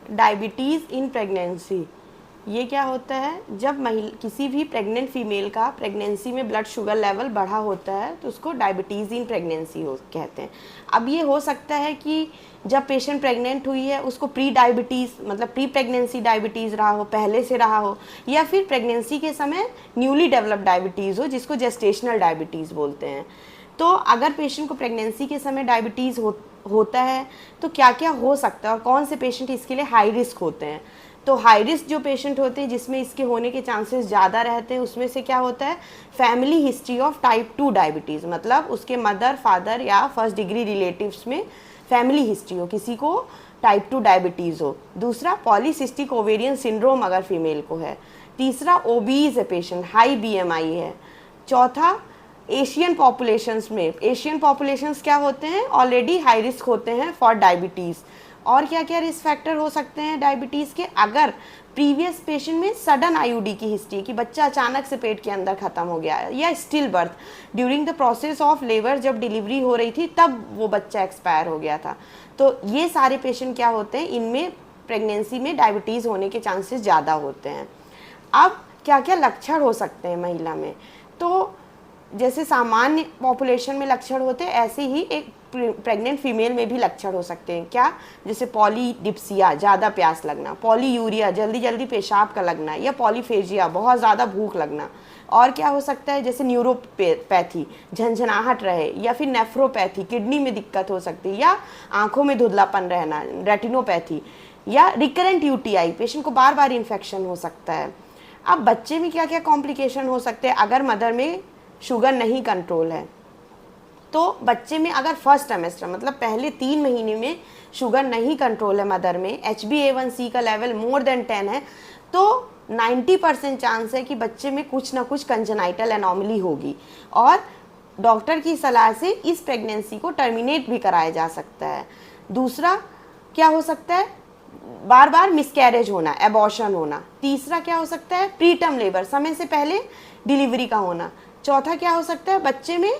Diabetes in pregnancy, ये क्या होता है, जब किसी भी प्रेग्नेंट फीमेल का प्रेगनेंसी में ब्लड शुगर लेवल बढ़ा होता है तो उसको डायबिटीज़ इन प्रेगनेंसी कहते हैं। अब ये हो सकता है कि जब पेशेंट प्रेग्नेंट हुई है उसको प्री डायबिटीज़ मतलब प्री प्रेगनेंसी डायबिटीज़ रहा हो, पहले से रहा हो, या फिर प्रेगनेंसी के समय न्यूली डेवलप्ड डायबिटीज़ हो जिसको जेस्टेशनल डायबिटीज़ बोलते हैं। तो अगर पेशेंट को प्रेगनेंसी के समय डायबिटीज़ होता है तो क्या क्या हो सकता है और कौन से पेशेंट इसके लिए हाई रिस्क होते हैं। तो हाई रिस्क जो पेशेंट होते हैं जिसमें इसके होने के चांसेस ज़्यादा रहते हैं उसमें से क्या होता है, family history of type 2 diabetes, मतलब उसके मदर फादर या फर्स्ट डिग्री रिलेटिव्स में फैमिली हिस्ट्री हो, किसी को टाइप 2 डायबिटीज़ हो। दूसरा पॉलीसिस्टिक ओवेरियन सिंड्रोम अगर फीमेल को है। तीसरा ओबीज है पेशेंट, हाई बीएमआई है। चौथा एशियन पॉपुलेशंस में, एशियन पॉपुलेशंस क्या होते हैं, ऑलरेडी हाई रिस्क होते हैं फॉर डायबिटीज़। और क्या क्या रिस्क फैक्टर हो सकते हैं डायबिटीज़ के, अगर प्रीवियस पेशेंट में सडन आईयूडी की हिस्ट्री कि बच्चा अचानक से पेट के अंदर ख़त्म हो गया, या still birth during the process of labour, जब डिलीवरी हो रही थी तब वो बच्चा एक्सपायर हो गया था। तो ये सारे पेशेंट क्या होते हैं, इनमें प्रेगनेंसी में डायबिटीज़ होने के चांसेस ज़्यादा होते हैं। अब क्या क्या लक्षण हो सकते हैं महिला में, तो जैसे सामान्य पॉपुलेशन में लक्षण होते हैं ऐसे ही एक प्रेग्नेंट फीमेल में भी लक्षण हो सकते हैं। क्या, जैसे पॉलीडिप्सिया, ज़्यादा प्यास लगना, पॉलीयूरिया, जल्दी जल्दी पेशाब का लगना, या पॉलीफेजिया, बहुत ज़्यादा भूख लगना। और क्या हो सकता है, जैसे न्यूरोपैथी, झंझनाहट रहे, या फिर नेफ्रोपैथी, किडनी में दिक्कत हो सकती है, या आंखों में धुंधलापन रहना, रेटिनोपैथी, या रिकरेंट यूटीआई, पेशेंट को बार बार इन्फेक्शन हो सकता है। अब बच्चे में क्या क्या कॉम्प्लिकेशन हो सकते हैं अगर मदर में शुगर नहीं कंट्रोल है। तो बच्चे में अगर फर्स्ट ट्राइमेस्टर मतलब पहले 3 महीने में शुगर नहीं कंट्रोल है मदर में, HbA1c का लेवल मोर देन 10 है, तो 90% चांस है कि बच्चे में कुछ ना कुछ कंजेनाइटल एनोमली होगी और डॉक्टर की सलाह से इस प्रेगनेंसी को टर्मिनेट भी कराया जा सकता है। दूसरा क्या हो सकता है, बार बार मिसकैरेज होना, एबॉर्शन होना। तीसरा क्या हो सकता है, प्रीटर्म लेबर, समय से पहले डिलीवरी का होना। चौथा क्या हो सकता है, बच्चे में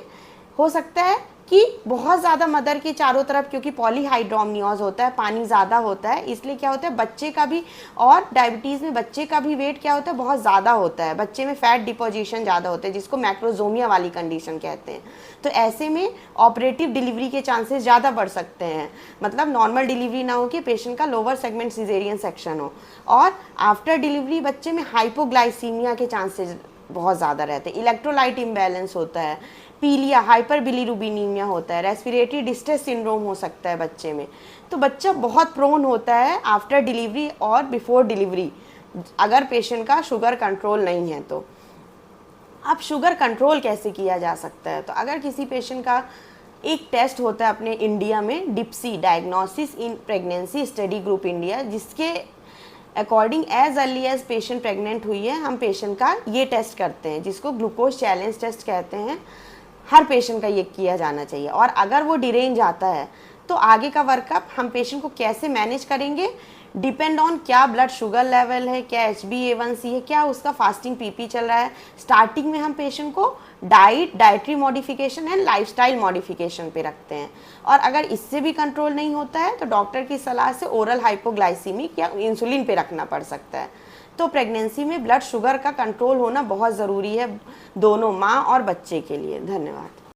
हो सकता है कि बहुत ज़्यादा मदर के चारों तरफ, क्योंकि पॉलीहाइड्रोमनियोज होता है, पानी ज़्यादा होता है, इसलिए क्या होता है बच्चे का भी, और डायबिटीज़ में बच्चे का भी वेट क्या होता है, बहुत ज़्यादा होता है, बच्चे में फैट डिपोजिशन ज़्यादा होता है जिसको मैक्रोजोमिया वाली कंडीशन कहते हैं। तो ऐसे में ऑपरेटिव डिलीवरी के चांसेस ज़्यादा बढ़ सकते हैं, मतलब नॉर्मल डिलीवरी ना हो कि पेशेंट का लोअर सेगमेंट सिजेरियन सेक्शन हो। और आफ्टर डिलीवरी बच्चे में हाइपोग्लाइसीमिया के चांसेस बहुत ज़्यादा रहते हैं, इलेक्ट्रोलाइट इम्बैलेंस होता है, पीलिया, हाइपर बिलीरुबिनीमिया होता है, रेस्पिरेटरी डिस्ट्रेस सिंड्रोम हो सकता है बच्चे में। तो बच्चा बहुत प्रोन होता है आफ्टर डिलीवरी और बिफोर डिलीवरी अगर पेशेंट का शुगर कंट्रोल नहीं है तो। अब शुगर कंट्रोल कैसे किया जा सकता है, तो अगर किसी पेशेंट का एक टेस्ट होता है अपने इंडिया में, DIPSI, diagnosis in pregnancy study group India, जिसके according as early as patient pregnant हुई है हम पेशेंट का ये टेस्ट करते हैं जिसको ग्लूकोज चैलेंज टेस्ट कहते हैं। हर पेशेंट का ये किया जाना चाहिए, और अगर वो डिरेंज आता है तो आगे का वर्कअप हम पेशेंट को कैसे मैनेज करेंगे, डिपेंड ऑन क्या ब्लड शुगर लेवल है, क्या HbA1c है, क्या उसका फास्टिंग PP चल रहा है। स्टार्टिंग में हम पेशेंट को dietary modification and lifestyle modification पे रखते हैं, और अगर इससे भी कंट्रोल नहीं होता है तो डॉक्टर की सलाह से ओरल हाइपोग्लाइसीमिक या इंसुलिन पे रखना पड़ सकता है। तो प्रेगनेंसी में ब्लड शुगर का कंट्रोल होना बहुत ज़रूरी है दोनों माँ और बच्चे के लिए। धन्यवाद।